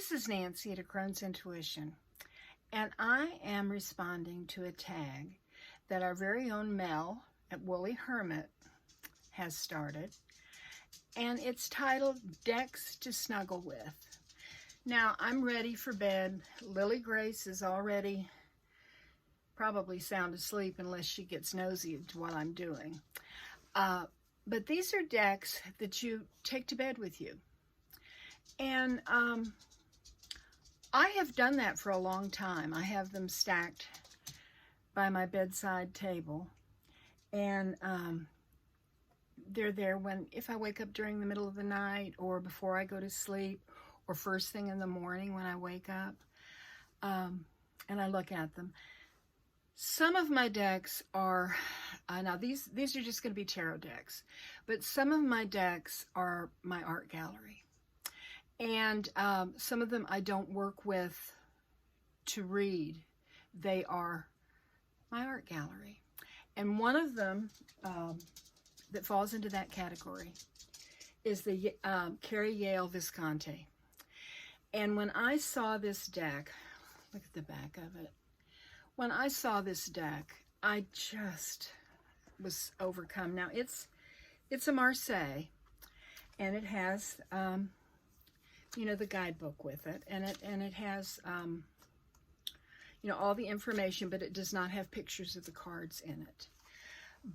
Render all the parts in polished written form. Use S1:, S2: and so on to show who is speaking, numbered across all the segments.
S1: This is Nancy at A Crone's Intuition, and I am responding to a tag that our very own Mel at Wooly Hermit has started, and it's titled Decks to Snuggle With. Now, I'm ready for bed. Lily Grace is already probably sound asleep unless she gets nosy into what I'm doing. But these are decks that you take to bed with you. And I have done that for a long time. I have them stacked by my bedside table. And they're there if I wake up during the middle of the night or before I go to sleep or first thing in the morning when I wake up. And I look at them. Some of my decks are, now these are just going to be tarot decks, but some of my decks are my art gallery. And some of them I don't work with to read. They are my art gallery. And one of them that falls into that category is the Carrie Yale Visconti. And when I saw this deck, look at the back of it. When I saw this deck, I just was overcome. Now, it's a Marseille, and it has, you know, the guidebook with it, and it has, you know, all the information, but it does not have pictures of the cards in it.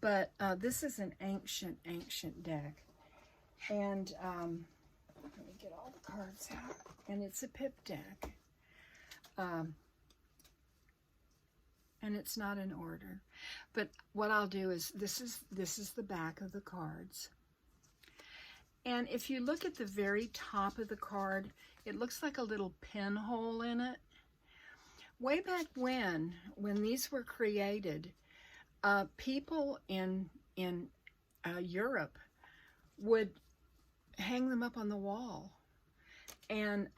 S1: But this is an ancient deck, and let me get all the cards out, and it's a pip deck. And it's not in order, but what I'll do is this is the back of the cards, and if you look at the very top of the card, it looks like a little pinhole in it. Way back when these were created, people in Europe would hang them up on the wall, and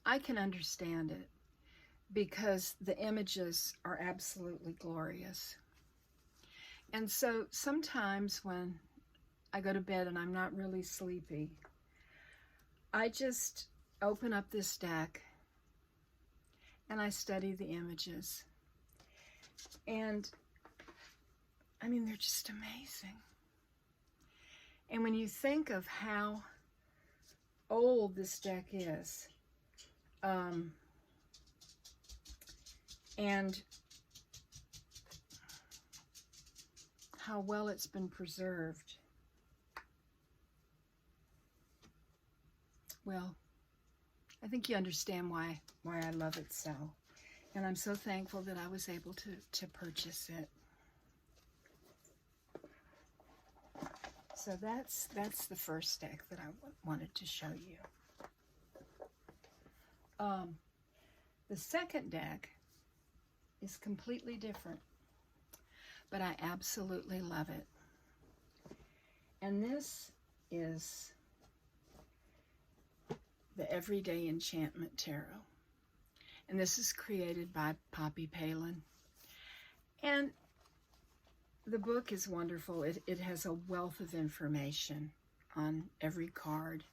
S1: I can understand it, because the images are absolutely glorious. And so sometimes when I go to bed and I'm not really sleepy, I just open up this deck and I study the images. And I mean, they're just amazing. And when you think of how old this deck is, and how well it's been preserved, well, I think you understand why I love it so. And I'm so thankful that I was able to purchase it. So that's the first deck that I wanted to show you. The second deck is completely different, but I absolutely love it. And this is the Everyday Enchantment Tarot. And this is created by Poppy Palin. And the book is wonderful. It has a wealth of information on every card.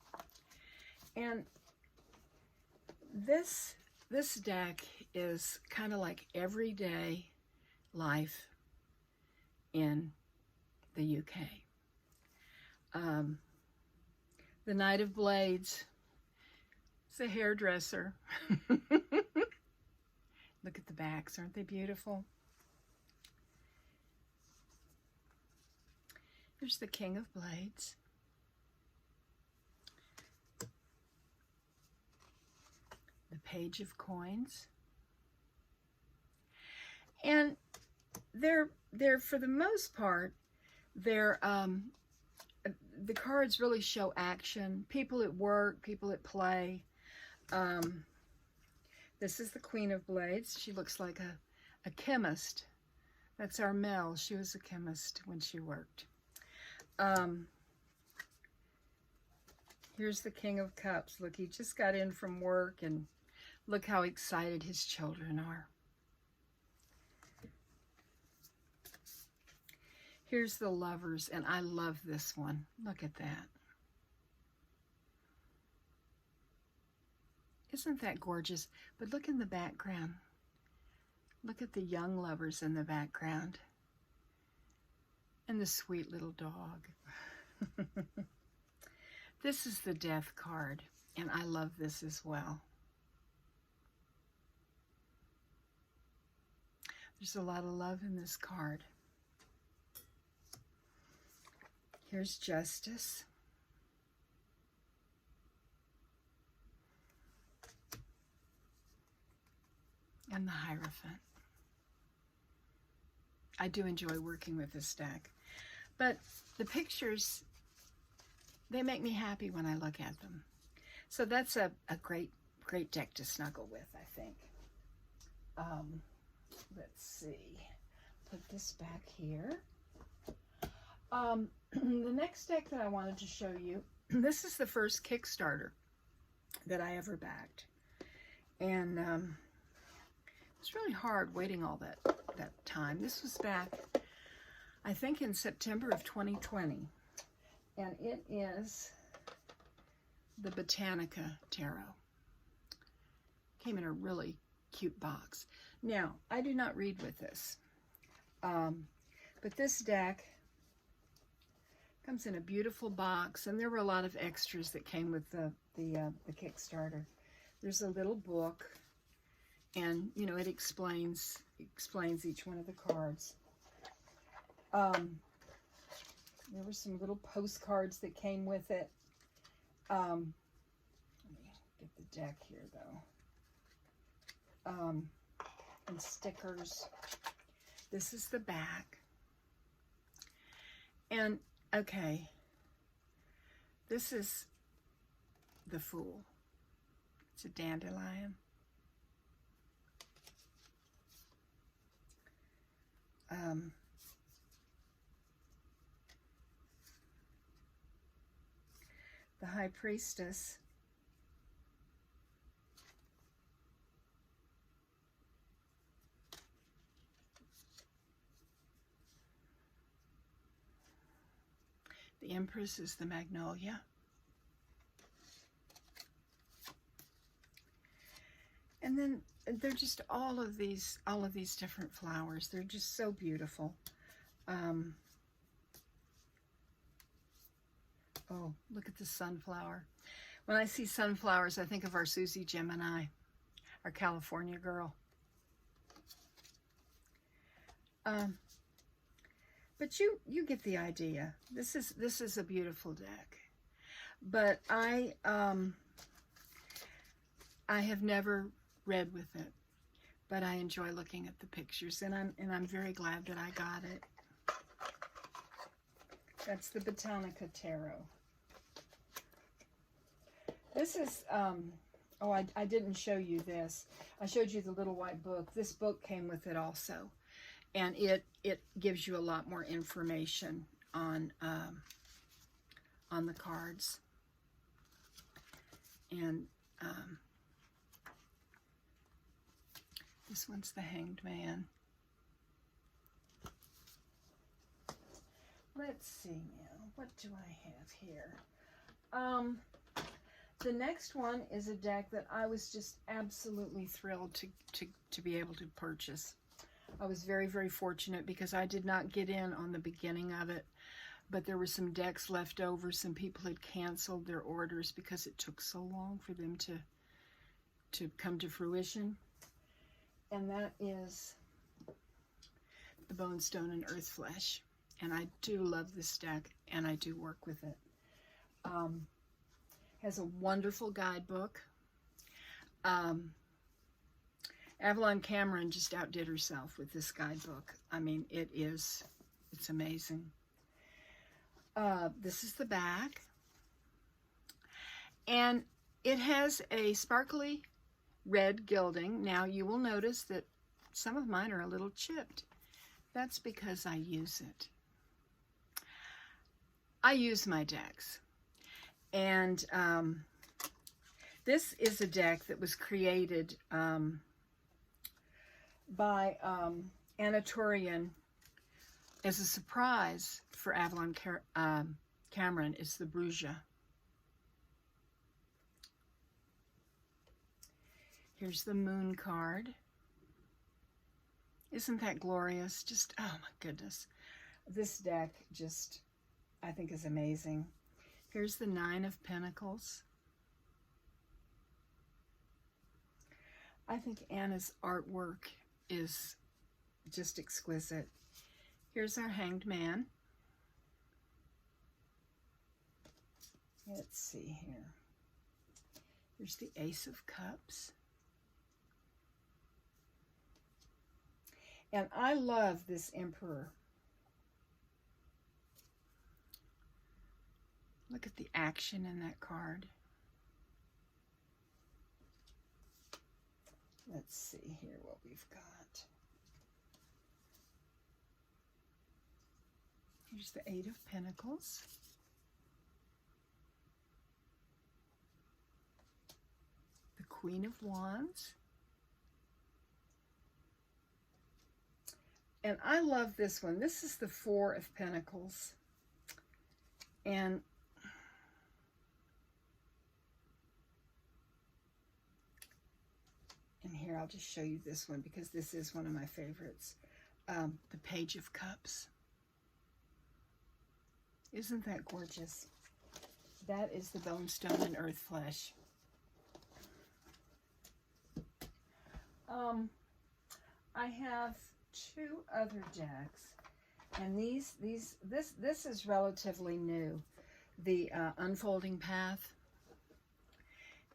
S1: And this deck is kind of like everyday life in the UK. The Knight of Blades is a hairdresser. Look at the backs, aren't they beautiful? Here's the King of Blades. The Page of Coins. And they're for the most part, the cards really show action, people at work, people at play. This is the Queen of Blades. She looks like a chemist. That's our Mel. She was a chemist when she worked. Here's the King of Cups. Look, he just got in from work, and look how excited his children are. Here's the Lovers, and I love this one. Look at that. Isn't that gorgeous? But look in the background. Look at the young lovers in the background. And the sweet little dog. This is the death card, and I love this as well. There's a lot of love in this card. Here's Justice. And the Hierophant. I do enjoy working with this deck. But the pictures, they make me happy when I look at them. So that's a great deck to snuggle with, I think. Let's see. Put this back here. The next deck that I wanted to show you, this is the first Kickstarter that I ever backed. And it's really hard waiting all that time. This was back, I think, in September of 2020. And it is the Botanica Tarot. Came in a really cute box. Now, I do not read with this. But this deck comes in a beautiful box, and there were a lot of extras that came with the Kickstarter. There's a little book, and you know, it explains each one of the cards. There were some little postcards that came with it. Let me get the deck here though. And stickers. This is the back. And okay, this is the Fool. It's a dandelion. The High Priestess. The Empress is the Magnolia. And then they're just all of these different flowers. They're just so beautiful. Oh, look at the sunflower. When I see sunflowers, I think of our Susie Gemini, our California girl. But you get the idea. This is a beautiful deck. But I have never read with it, but I enjoy looking at the pictures, and I'm very glad that I got it. That's the Botanica Tarot. This is oh, I didn't show you this. I showed you the little white book. This book came with it also, and it gives you a lot more information on the cards. And this one's the Hanged Man. Let's see now, what do I have here? The next one is a deck that I was just absolutely thrilled to be able to purchase. I was very, very fortunate because I did not get in on the beginning of it, but there were some decks left over. Some people had canceled their orders because it took so long for them to come to fruition. And that is the Bone, Stone, and Earth Flesh. And I do love this deck, and I do work with it. Has a wonderful guidebook. Avalon Cameron just outdid herself with this guidebook. I mean, it's amazing. This is the back. And it has a sparkly red gilding. Now you will notice that some of mine are a little chipped. That's because I use it. I use my decks. And this is a deck that was created by Anatolian as a surprise for Avalon Cameron. It's the Bruja. Here's the Moon card. Isn't that glorious? Just, oh my goodness. This deck just, I think, is amazing. Here's the Nine of Pentacles. I think Anna's artwork is just exquisite. Here's our Hanged Man. Let's see here. Here's the Ace of Cups. And I love this Emperor. Look at the action in that card. Let's see here what we've got. Here's the Eight of Pentacles. The Queen of Wands. And I love this one. This is the Four of Pentacles. And here, I'll just show you this one because this is one of my favorites. The Page of Cups. Isn't that gorgeous? That is the Bone, Stone, and Earth Flesh. I have two other decks, and this is relatively new. The Unfolding Path,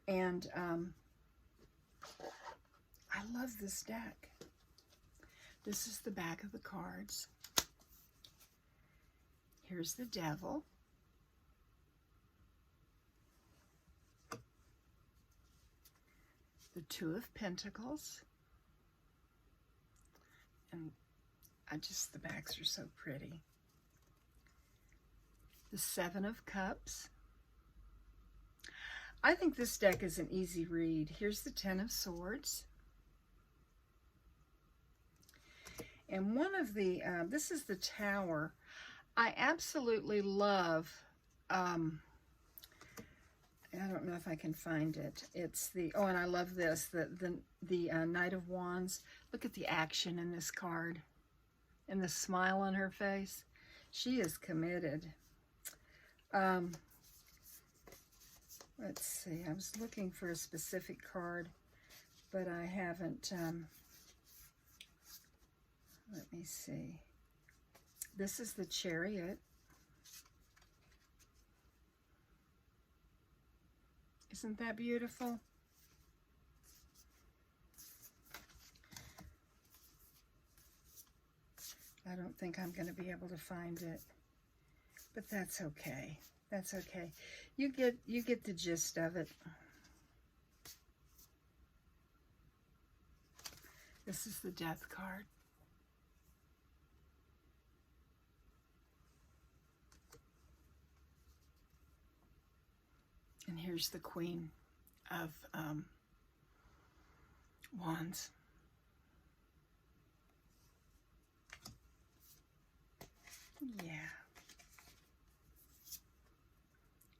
S1: and I love this deck. This is the back of the cards. Here's the Devil. The Two of Pentacles. And the backs are so pretty. The Seven of Cups. I think this deck is an easy read. Here's the Ten of Swords. And one of the, this is the Tower. I absolutely love, I don't know if I can find it. It's the, oh, and I love this, the Knight of Wands. Look at the action in this card and the smile on her face. She is committed. Let's see, I was looking for a specific card, but I haven't, let me see. This is the Chariot. Isn't that beautiful? I don't think I'm going to be able to find it, but that's okay. That's okay. You get the gist of it. This is the Death card. And here's the Queen of Wands. Yeah.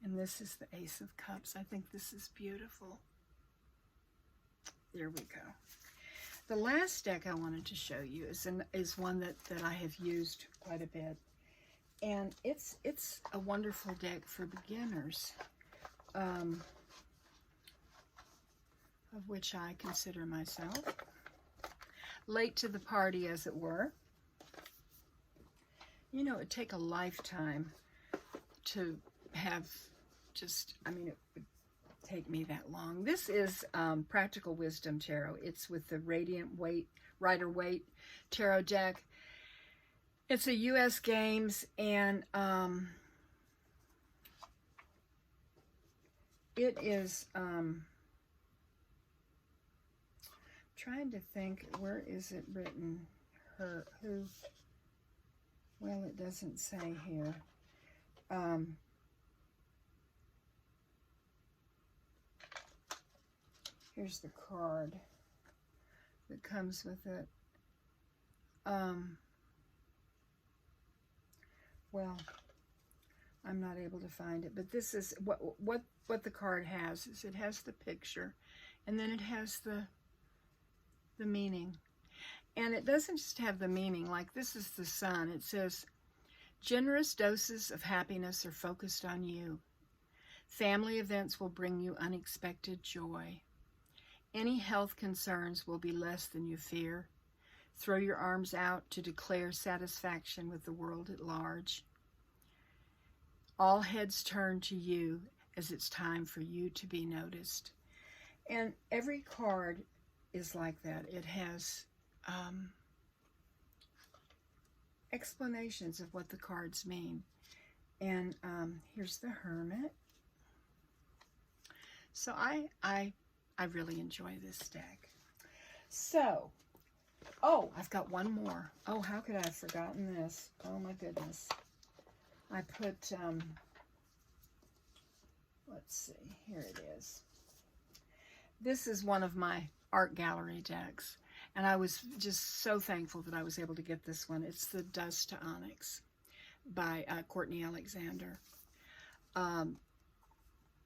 S1: And this is the Ace of Cups. I think this is beautiful. There we go. The last deck I wanted to show you is one that I have used quite a bit. And it's a wonderful deck for beginners. Of which I consider myself late to the party, as it were. You know, it'd take a lifetime to have just, I mean, it would take me that long. This is Practical Wisdom Tarot. It's with the Radiant Rider-Waite Tarot deck. It's a U.S. Games, and it is, trying to think, where is it written? Who? Well, it doesn't say here. Here's the card that comes with it. Well, I'm not able to find it, but this is what the card has. Is it has the picture, and then it has the the meaning. And it doesn't just have the meaning, like this is the sun. It says, generous doses of happiness are focused on you. Family events will bring you unexpected joy. Any health concerns will be less than you fear. Throw your arms out to declare satisfaction with the world at large. All heads turn to you as it's time for you to be noticed. And every card is like that. It has explanations of what the cards mean. And here's the Hermit. So I really enjoy this deck. So, oh, I've got one more. Oh, how could I have forgotten this? Oh my goodness. I put, let's see, here it is. This is one of my art gallery decks, and I was just so thankful that I was able to get this one. It's the Dust to Onyx by Courtney Alexander.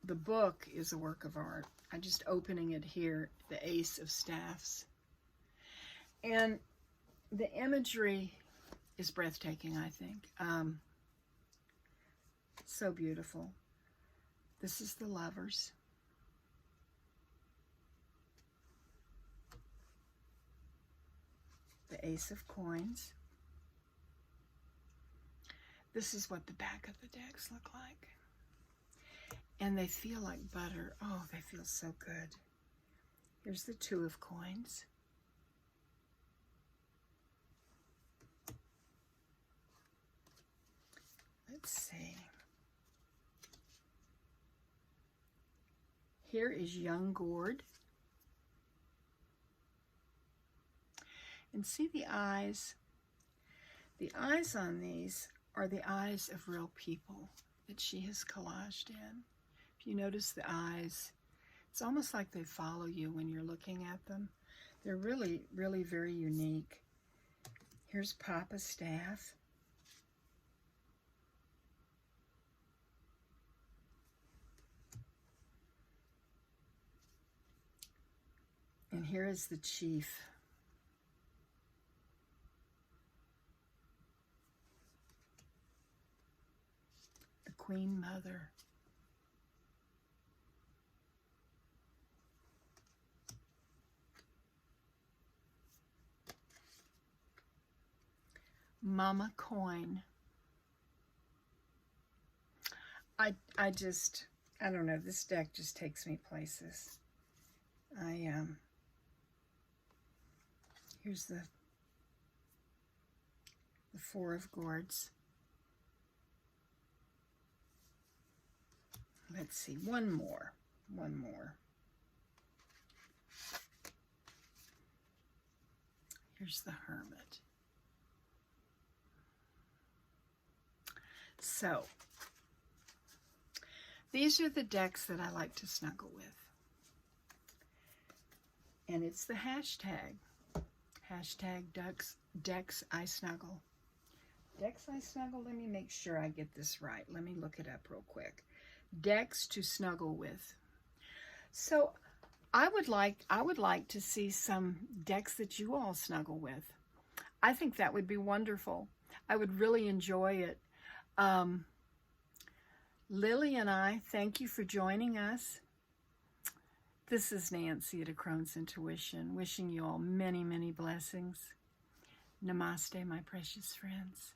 S1: The book is a work of art. I'm just opening it here, the Ace of Staffs. And the imagery is breathtaking, I think. So beautiful. This is the Lovers. The Ace of Coins. This is what the back of the decks look like. And they feel like butter. Oh, they feel so good. Here's the Two of Coins. Let's see. Here is Young Gourd. And see the eyes? The eyes on these are the eyes of real people that she has collaged in. If you notice the eyes, it's almost like they follow you when you're looking at them. They're really, really very unique. Here's Papa Staff. And here is the Chief. The Queen Mother. Mama Coin. I don't know, this deck just takes me places. Here's the Four of Gourds. Let's see, one more. Here's the Hermit. So, these are the decks that I like to snuggle with. And it's the hashtag. Hashtag decks I snuggle. Decks I snuggle, let me make sure I get this right. Let me look it up real quick. Decks to snuggle with. So I would like to see some decks that you all snuggle with. I think that would be wonderful. I would really enjoy it. Lily and I, thank you for joining us. This is Nancy at A Crone's Intuition, wishing you all many, many blessings. Namaste, my precious friends.